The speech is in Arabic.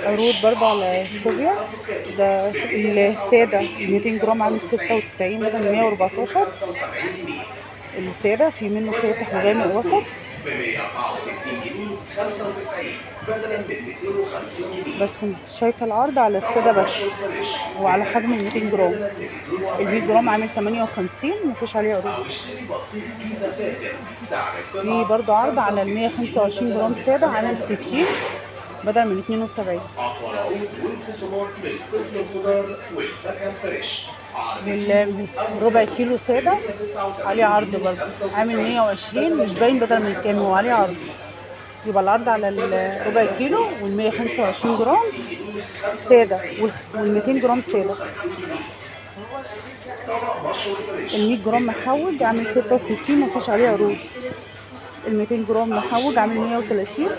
عروض برضه على الصوبيا. ده السادة 200 جرام عامل 96 بدل 114. السادة في منه فاتح وغامق وسط بس. شايفة العرض على السادة بس وعلى حجم 200 جرام. 100 جرام عامل 58 مفيش عليه عروض. في برضو عرض على 125 جرام سادة عامل 60 بدل من 72. ربع كيلو سادة عليه عرض برضو عامل 120 مش باين بدل من كام، هو عليه عرض. يبقى العرض على الربع كيلو وال 125 جرام سادة وال 200 جرام سادة. ال 100 جرام محوج عامل 66 مفيش عليه عروض. ال 200 جرام محوج عامل 130